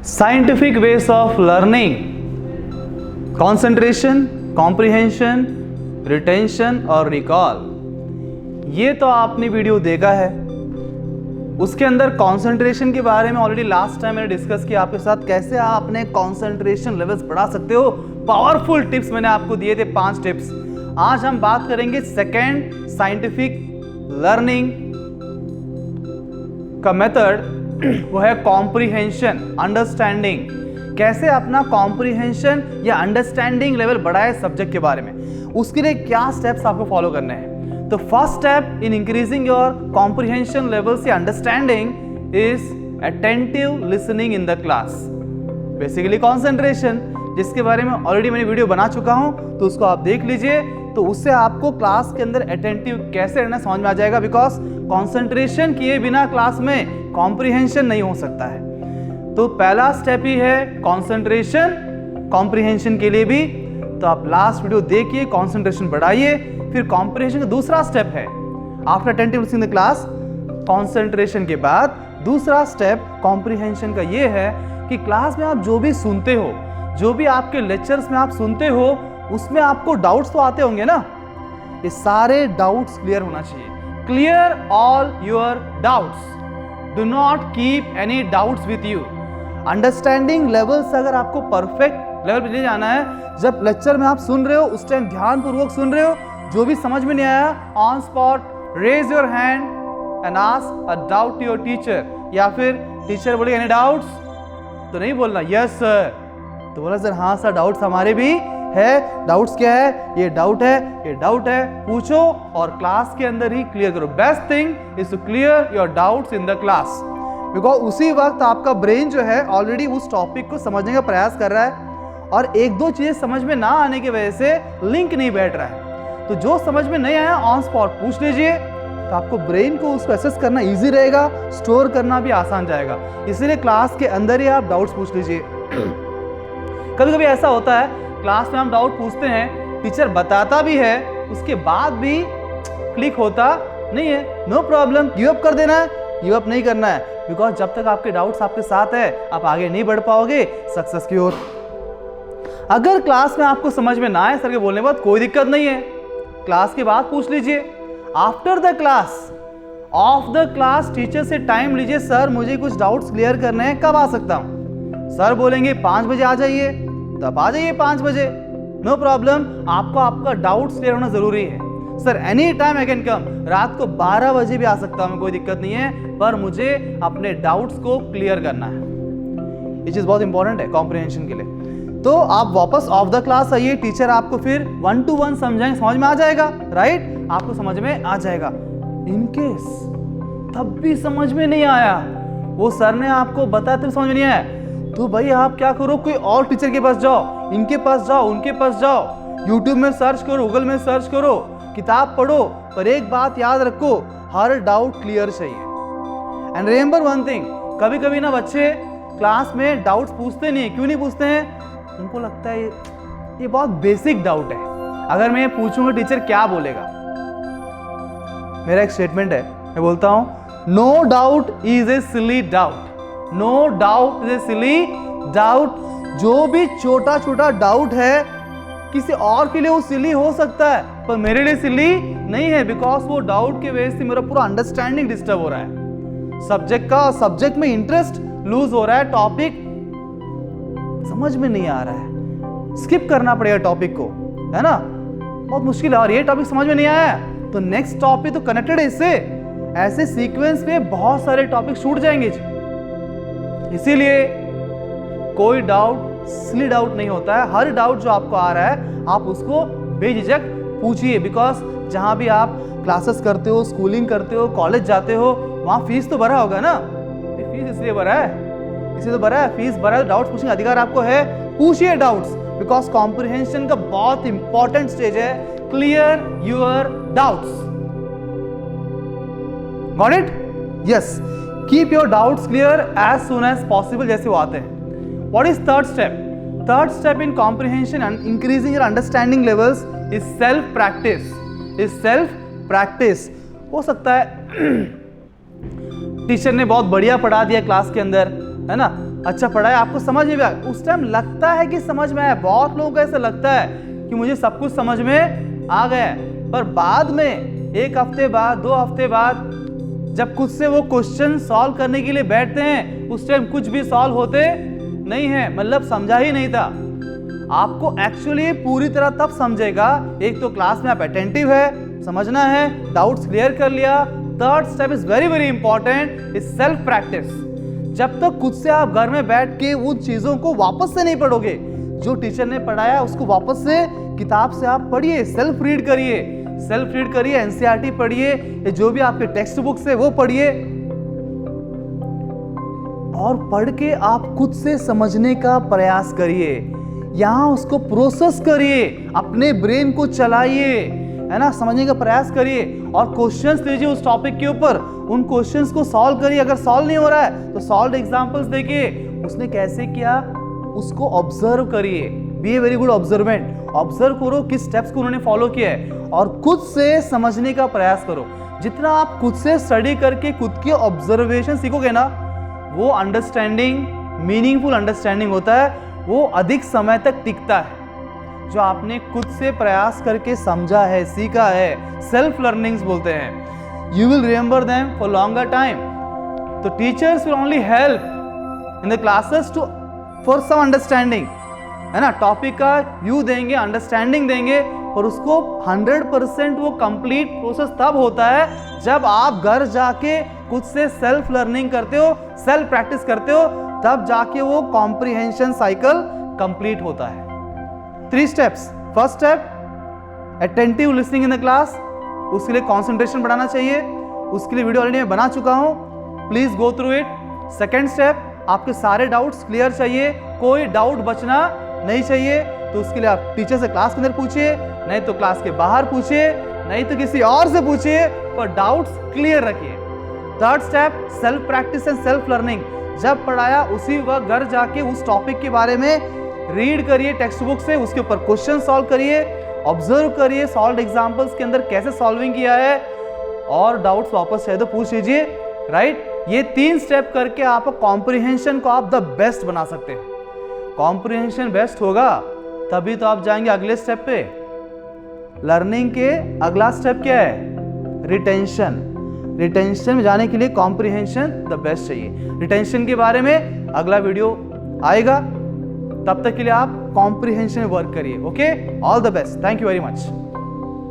Scientific ways of learning, concentration, comprehension, retention और recall। ये तो आपने वीडियो देखा है। उसके अंदर कंसंट्रेशन के बारे में ऑलरेडी लास्ट टाइम मैंने डिस्कस किया आपके साथ, कैसे आप अपने कंसंट्रेशन लेवल्स बढ़ा सकते हो। पावरफुल टिप्स मैंने आपको दिए थे, 5 टिप्स। आज हम बात करेंगे सेकेंड साइंटिफिक लर्निंग का मेथड, वो है कॉम्प्रिहेंशन, अंडरस्टैंडिंग। कैसे अपना कॉम्प्रिहेंशन या अंडरस्टैंडिंग लेवल बढ़ाए सब्जेक्ट के बारे में, उसके लिए क्या स्टेप्स आपको फॉलो करने हैं। तो first step in increasing your comprehension level से understanding is attentive listening in the class. Basically concentration, जिसके बारे में ऑलरेडी मैंने वीडियो बना चुका हूं, तो उसको आप देख लीजिए। तो उससे आपको क्लास के अंदर अटेंटिव कैसे रहना समझ में आ जाएगा, बिकॉज कंसंट्रेशन किए बिना क्लास में कॉम्प्रिहेंशन नहीं हो सकता है। तो पहला स्टेप ही है कंसंट्रेशन, कॉम्प्रिहेंशन के लिए भी। तो आप लास्ट वीडियो देखिए, कंसंट्रेशन बढ़ाइए। फिर कॉम्प्रिहेंशन का दूसरा स्टेप है after attentive listening in the class. Concentration के बाद दूसरा स्टेप कॉम्प्रिहेंशन का ये है कि क्लास में आप जो भी सुनते हो, जो भी आपके लेक्चर्स में आप सुनते हो, उसमें आपको डाउट्स तो आते होंगे ना। ये सारे डाउट्स क्लियर होना चाहिए। Clear all your doubts, do not keep any doubts with you. Understanding levels अगर आपको परफेक्ट लेवल पे ले जाना है, जब लेक्चर में आप सुन रहे हो उस टाइम ध्यानपूर्वक सुन रहे हो, जो भी समझ में नहीं आया on spot raise your hand and ask a doubt to your teacher. या फिर टीचर बोले एनी डाउट्स, तो नहीं बोलना यस सर, तो बोला सर हाँ सर डाउट्स हमारे भी है। डाउट्स क्या है? ये डाउट है, ये डाउट है, पूछो और क्लास के अंदर ही क्लियर करो। Best thing is to clear your doubts in the class, because उसी वक्त आपका ब्रेन जो है ऑलरेडी उस टॉपिक को समझने का प्रयास कर रहा है, और एक दो चीजें समझ में ना आने की वजह से लिंक नहीं बैठ रहा है। तो जो समझ में नहीं आया ऑन स्पॉट पूछ लीजिए, तो आपको ब्रेन को उसको एसेस करना ईजी रहेगा, स्टोर करना भी आसान जाएगा। इसीलिए क्लास के अंदर ही आप डाउट्स पूछ लीजिए। कभी कभी ऐसा होता है क्लास में हम डाउट पूछते हैं, टीचर बताता भी है, उसके बाद भी क्लिक होता नहीं है। नो प्रॉब्लम, गिव अप कर देना है, गिव अप नहीं करना है, बिकॉज जब तक आपके डाउट्स आपके साथ है आप आगे नहीं बढ़ पाओगे सक्सेस की ओर। अगर क्लास में आपको समझ में ना आए सर के बोलने के बाद, कोई दिक्कत नहीं है, क्लास के बाद पूछ लीजिए। After the class, of the class teacher से टाइम लीजिए, सर मुझे कुछ डाउट्स क्लियर करने हैं, कब आ सकता हूं? सर बोलेंगे 5 बजे आ जाइए, तब आ जाइए 5 बजे, नो प्रॉब्लम। आपको आपका डाउट्स क्लियर होना जरूरी है। Sir any time I can come, रात को 12 बजे भी आ सकता हूं, कोई दिक्कत नहीं है, पर मुझे अपने डाउट्स को क्लियर करना है। ये चीज बहुत इंपॉर्टेंट है कॉम्प्रिहेंशन के लिए। तो आप वापस ऑफ द क्लास आइए, टीचर आपको फिर 1 to 1 समझाएंगे, समझ में आ जाएगा, राइट? आपको समझ में आ जाएगा। इनकेस तब भी समझ में नहीं आया, वो सर ने आपको बताया तब समझ में नहीं आया, तो भाई आप क्या करो, कोई और टीचर के पास जाओ, इनके पास जाओ, उनके पास जाओ, यूट्यूब में सर्च करो, गूगल में सर्च करो, किताब पढ़ो। पर एक बात याद रखो, हर डाउट क्लियर चाहिए। एंड रिमेंबर वन थिंग, कभी कभी ना बच्चे क्लास में डाउट्स पूछते नहीं है। क्यों नहीं पूछते हैं? उनको लगता है ये बहुत बेसिक डाउट है, अगर मैं पूछूंगा टीचर क्या बोलेगा। मेरा एक स्टेटमेंट है, मैं बोलता हूं, no doubt is a silly doubt, no doubt is a silly doubt. जो भी छोटा छोटा डाउट है, किसी और के लिए वो सिली हो सकता है, पर मेरे लिए सिली नहीं है, बिकॉज वो डाउट की वजह से मेरा पूरा अंडरस्टैंडिंग डिस्टर्ब हो रहा है सब्जेक्ट का, सब्जेक्ट में इंटरेस्ट लूज हो रहा है, टॉपिक समझ में नहीं आ रहा है, स्किप करना पड़ेगा टॉपिक को, है ना, बहुत मुश्किल है। और ये टॉपिक समझ में नहीं आया तो नेक्स्ट टॉपिक तो कनेक्टेड है इससे, ऐसे सीक्वेंस में बहुत सारे टॉपिक छूट जाएंगे जी। इसीलिए कोई डाउट सिली डाउट नहीं होता है। हर डाउट जो आपको आ रहा है आप उसको बेझिझक पूछिए, बिकॉज जहां भी आप क्लासेस करते हो, स्कूलिंग करते हो, कॉलेज जाते हो, वहां फीस तो भरा होगा ना। फीस इसलिए भरा है, इसलिए तो भरा है, फीस भरा है, डाउट्स पूछने का अधिकार आपको है, पूछिए डाउट्स, बिकॉज कॉम्प्रिहेंशन का बहुत इंपॉर्टेंट स्टेज है clear your doubts. Got it? Yes, keep your doubts clear as soon as possible, जैसे वो आते हैं। What is third step? Third step in comprehension and increasing your understanding levels is self practice. Is self practice. हो सकता है teacher ने बहुत बढ़िया पढ़ा दिया क्लास के अंदर, है ना, अच्छा पढ़ा है, आपको समझ में भी आया, उस टाइम लगता है कि समझ में आया, बहुत लोगों को ऐसा लगता है कि मुझे सब कुछ समझ में आ गया है, पर बाद में 1 हफ्ते बाद 2 हफ्ते बाद जब खुद से वो क्वेश्चन सॉल्व करने के लिए बैठते हैं, उस टाइम कुछ भी सॉल्व होते नहीं है, मतलब समझा ही नहीं था। आपको एक्चुअली पूरी तरह तब समझेगा, एक तो क्लास में आप अटेंटिव है, समझना है, डाउट्स क्लियर कर लिया। Third step is very very important, is self practice. जब तक खुद से आप घर में बैठ के उन चीजों को वापस से नहीं पढ़ोगे, जो टीचर ने पढ़ाया उसको वापस से किताब से आप पढ़िए, सेल्फ रीड करिए, एनसीईआरटी पढ़िए, जो भी आपके टेक्स्ट बुक से वो पढ़िए, और पढ़ के आप खुद से समझने का प्रयास करिए, यहां उसको प्रोसेस करिए, अपने ब्रेन को चलाइए, है ना, समझने का प्रयास करिए, और क्वेश्चंस लीजिए उस टॉपिक के ऊपर, उन क्वेश्चंस को सॉल्व करिए। अगर सॉल्व नहीं हो रहा है तो सॉल्व एग्जांपल्स देखिए, उसने कैसे किया उसको ऑब्जर्व करिए, be a very good observant, observe करो किस स्टेप्स को उन्होंने फॉलो किया है, और खुद से समझने का प्रयास करो। जितना आप खुद से स्टडी करके खुद की ऑब्जर्वेशन सीखोगे ना, वो अंडरस्टैंडिंग, मीनिंगफुल अंडरस्टैंडिंग होता है, वो अधिक समय तक टिकता है। जो आपने खुद से प्रयास करके समझा है, सीखा है, सेल्फ लर्निंग्स बोलते हैं, you will remember them for longer time. तो teachers will only help in the classes to for some understanding, है ना, टॉपिक का व्यू देंगे, अंडरस्टैंडिंग देंगे, और उसको 100% वो कंप्लीट प्रोसेस तब होता है जब आप घर जाके खुद से सेल्फ लर्निंग करते हो, सेल्फ प्रैक्टिस करते हो, तब जाके वो कॉम्प्रिहेंशन साइकिल कंप्लीट होता है। 3 steps. First step attentive listening in the class, उसके लिए कंसंट्रेशन बढ़ाना चाहिए, उसके लिए वीडियो ऑलरेडी मैं बना चुका हूं, please go through it. Second step, आपके सारे डाउट्स क्लियर चाहिए, कोई डाउट बचना नहीं चाहिए, तो उसके लिए आप टीचर से क्लास के अंदर पूछिए, नहीं तो क्लास के बाहर पूछिए, नहीं तो किसी और से पूछिए, पर डाउट्स क्लियर रखिए। Third step self practice and self learning, जब पढ़ाया उसी वक्त घर जाके उस टॉपिक के बारे में रीड करिए टेक्स्ट बुक से, उसके ऊपर क्वेश्चन सॉल्व करिए, ऑब्जर्व करिए सॉल्व एग्जांपल्स के अंदर कैसे सॉल्विंग किया है, और डाउट्स वापस चाहे तो पूछ लीजिए, राइट। ये 3 स्टेप करके आप कॉम्प्रिहेंशन को आप द बेस्ट बना सकते हैं। कॉम्प्रिहेंशन बेस्ट होगा तभी तो आप जाएंगे अगले स्टेप पे। लर्निंग के अगला स्टेप क्या है? रिटेंशन। रिटेंशन में जाने के लिए कॉम्प्रिहेंशन द बेस्ट चाहिए। रिटेंशन के बारे में अगला वीडियो आएगा, तब तक के लिए आप कॉम्प्रिहेंशन वर्क करिए। Okay, all the best, thank you very much.